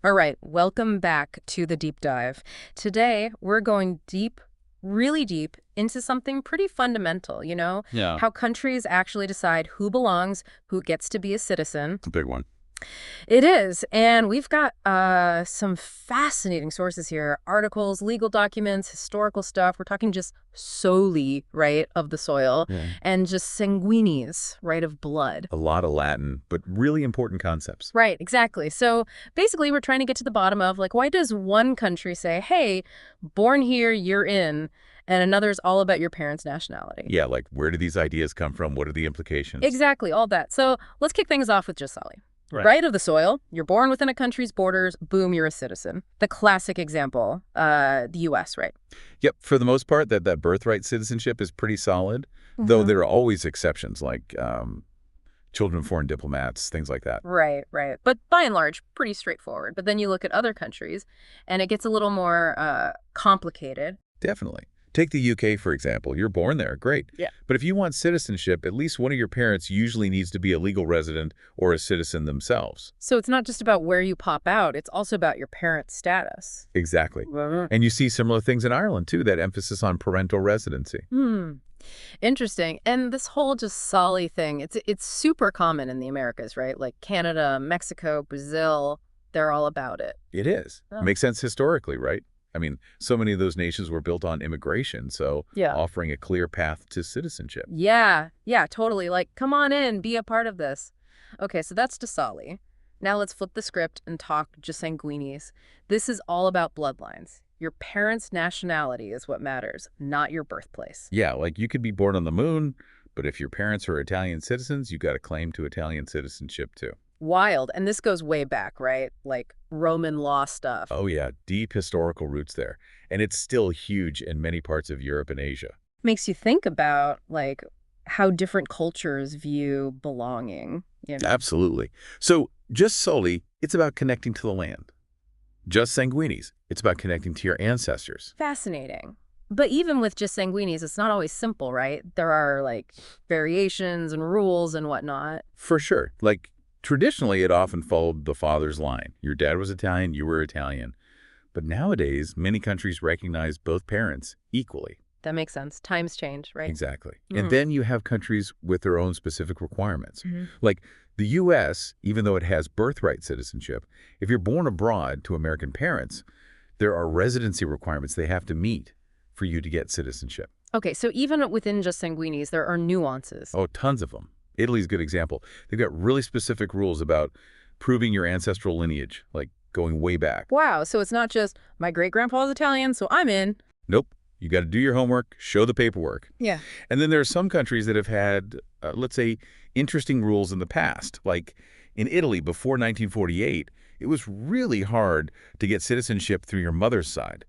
All right, welcome back to the deep dive. Today, we're going deep, really deep, into something pretty fundamental, Yeah, how countries actually decide who belongs, who gets to be a citizen. it's a big one. It is, and we've got some fascinating sources here, articles, legal documents, historical stuff. We're talking just soli, right, of the soil, Yeah. and just sanguinis, right, of blood. A lot of Latin, but really important concepts. Right, exactly. So basically, we're trying to get to the bottom of like, why does one country say, hey, born here, you're in, and another's all about your parents' nationality? Yeah, like where do these ideas come from? What are the implications? Exactly, all that. So let's kick things off with Jasali. Right. Right of the soil, you're born within a country's borders, boom, you're a citizen. The classic example, the U.S., right? Yep, for the most part, that birthright citizenship is pretty solid, though hmm there are always exceptions like children of foreign diplomats, things like that. Right, right. But by and large, pretty straightforward. But then you look at other countries, and it gets a little more complicated. Definitely. Take the UK, for example. You're born there, great. Yeah. But if you want citizenship, at least one of your parents usually needs to be a legal resident or a citizen themselves. So it's not just about where you pop out, it's also about your parent status. Exactly. Mhm. And you see similar things in Ireland, too, that emphasis on parental residency. Hmm. Interesting. And this whole just Solly thing, it's super common in the Americas, right? Like Canada, Mexico, Brazil, they're all about it. It is. Oh. Makes sense historically, right? I mean, so many of those nations were built on immigration, so Yeah. offering a clear path to citizenship. Yeah, yeah, totally. Like, come on in, be a part of this. Okay, so that's Dasali. Now let's flip the script and talk Sanguinis. This is all about bloodlines. Your parents' nationality is what matters, not your birthplace. Yeah, like you could be born on the moon, but if your parents are Italian citizens, you got a claim to Italian citizenship too. Wild. And this goes way back, right? Like Roman law stuff. Oh yeah, deep historical roots there. And it's still huge in many parts of Europe and Asia. Makes you think about, like, how different cultures view belonging. Absolutely. So just solely, it's about connecting to the land. Just sanguinis, it's about connecting to your ancestors. Fascinating. But even with just sanguinis, it's not always simple, right? There are, like, variations and rules and whatnot. For sure. Like, traditionally, it often followed the father's line. Your dad was Italian, you were Italian. But nowadays, many countries recognize both parents equally. That makes sense. Times change, right? Exactly. Mhm. And then you have countries with their own specific requirements. Mhm. Like the U.S., even though it has birthright citizenship, if you're born abroad to American parents, there are residency requirements they have to meet for you to get citizenship. Okay, so even within just sanguinis, there are nuances. Oh, tons of them. Italy's a good example. They've got really specific rules about proving your ancestral lineage, like going way back. Wow, so it's not just my great-grandpa's Italian, so I'm in. Nope. You got to do your homework, show the paperwork. Yeah. And then there are some countries that have had, let's say, interesting rules in the past. Like in Italy before 1948, it was really hard to get citizenship through your mother's side.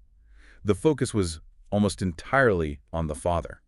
The focus was almost entirely on the father.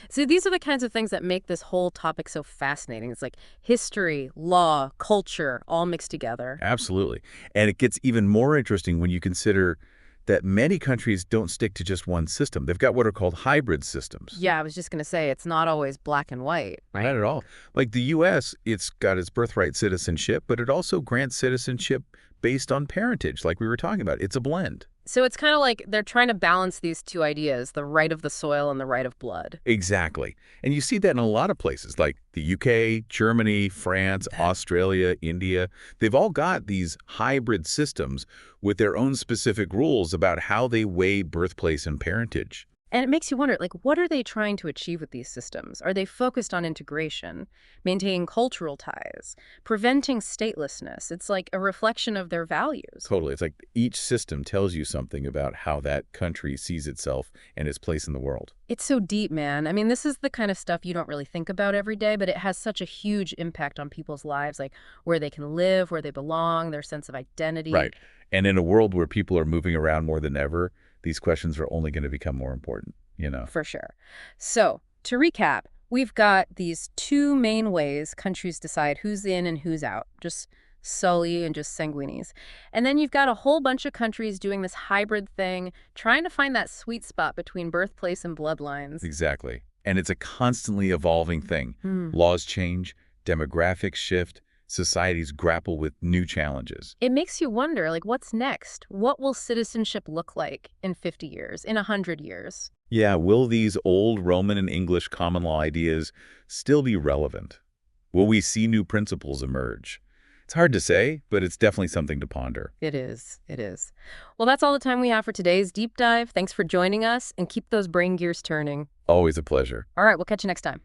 So these are the kinds of things that make this whole topic so fascinating. It's like history, law, culture, all mixed together. Absolutely. And it gets even more interesting when you consider that many countries don't stick to just one system. They've got what are called hybrid systems. Yeah, I was just going to say, it's not always black and white, right? Not at all. Like the U.S., it's got its birthright citizenship, but it also grants citizenship based on parentage, like we were talking about. It's a blend. So it's kind of like they're trying to balance these two ideas, the right of the soil and the right of blood. Exactly. And you see that in a lot of places, like the UK, Germany, France, Australia, India. They've all got these hybrid systems with their own specific rules about how they weigh birthplace and parentage. And it makes you wonder, like, what are they trying to achieve with these systems? Are they focused on integration, maintaining cultural ties, preventing statelessness? It's like a reflection of their values. Totally. It's like each system tells you something about how that country sees itself and its place in the world. It's so deep, man. I mean, this is the kind of stuff you don't really think about every day, but it has such a huge impact on people's lives, like where they can live, where they belong, their sense of identity. Right. And in a world where people are moving around more than ever, these questions are only going to become more important. For sure. So, to recap, we've got these two main ways countries decide who's in and who's out, just Sully and just Sanguinis. And then you've got a whole bunch of countries doing this hybrid thing, trying to find that sweet spot between birthplace and bloodlines. Exactly. And it's a constantly evolving thing. Hmm. Laws change, demographics shift, societies grapple with new challenges. It makes you wonder, like, what's next? What will citizenship look like in 50 years, in 100 years? Yeah, will these old Roman and English common law ideas still be relevant? Will we see new principles emerge? It's hard to say, but it's definitely something to ponder. It is. It is. Well, that's all the time we have for today's deep dive. Thanks for joining us, and keep those brain gears turning. Always a pleasure. All right, we'll catch you next time.